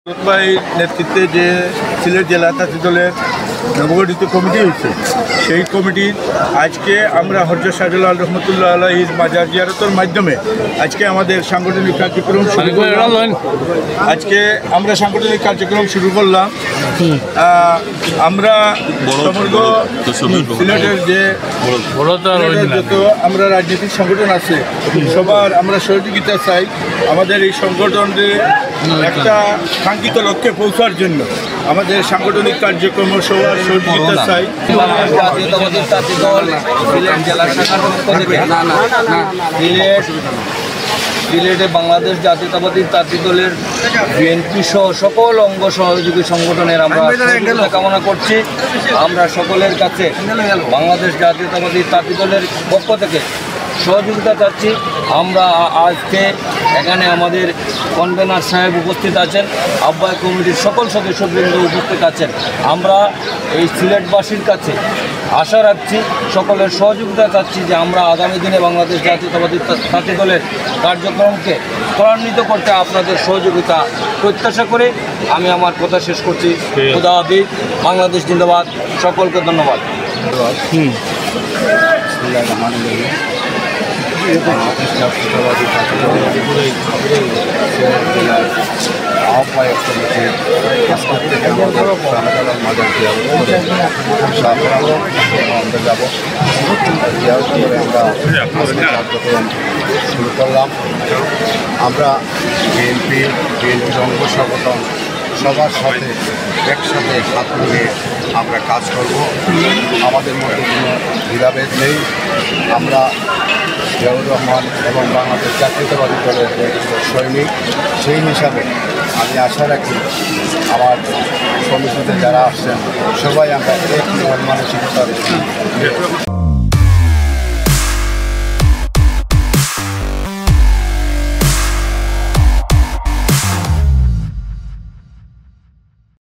ভাইয়ের নেতৃত্বে যে সিলেট জেলা ছাত্র দলের নবগঠিত কমিটি হয়েছে, সেই কমিটির আজকে আমরা হযরত শাহজালাল রহমতুল্লাহ আলাইহির মাজার জিয়ারতের মাধ্যমে আজকে আমাদের সাংগঠনিক কার্যক্রম শুরু করলাম। শুরু করলাম। আমরা সমগ্র সিলেটের যে যত আমরা রাজনৈতিক সংগঠন আছে সবার আমরা সহযোগিতা চাই। আমাদের এই সংগঠনের একটা কাঙ্ক্ষিত লক্ষ্যে পৌঁছার জন্য আমাদের সাংগঠনিক কার্যক্রম সবার সহযোগিতা চাই। সিলেটে বাংলাদেশ জাতীয়তাবাদী তাঁতি দলের বিএনপি সহ সকল অঙ্গ সহযোগী সংগঠনের আমরা সহযোগিতা কামনা করছি। আমরা সকলের কাছে বাংলাদেশ জাতীয়তাবাদী তাঁতি দলের পক্ষ থেকে সহযোগিতা চাচ্ছি। আমরা আজকে এখানে আমাদের কনভেনার সাহেব উপস্থিত আছেন, আহ্বায়ক কমিটির সকল সদস্যবৃন্দ উপস্থিত আছেন। আমরা এই সিলেটবাসীর কাছে আশা রাখছি, সকলের সহযোগিতা চাচ্ছি যে আমরা আগামী দিনে বাংলাদেশ জাতীয়তাবাদী তাঁতি দলের কার্যক্রমকে ত্বরান্বিত করতে আপনাদের সহযোগিতা প্রত্যাশা করে আমি আমার কথা শেষ করছি। খুদা হাফেজ, বাংলাদেশ জিন্দাবাদ। সকলকে ধন্যবাদ। আহ্বায়ক কমিটির আজকের থেকে আমাদের শাহজালাল মাজার জিয়ারত করে আমরা যাব। জিয়ারত করে আমরা কার্যক্রম শুরু করলাম। আমরা বিএনপির অঙ্গ সংগঠন সবার সাথে একসাথে হাত মিলিয়ে আমরা কাজ করব। আমাদের মধ্যে কোনো ভেদাভেদ নেই। আমরা জিয়াউর রহমান এবং বাংলাদেশ জাতীয়তাবাদী দলের সৈনিক, সেই হিসাবে আমি আশা রাখি আমার কমিটিতে যারা আসছেন সবাই আমরা এক মন মানসিকতার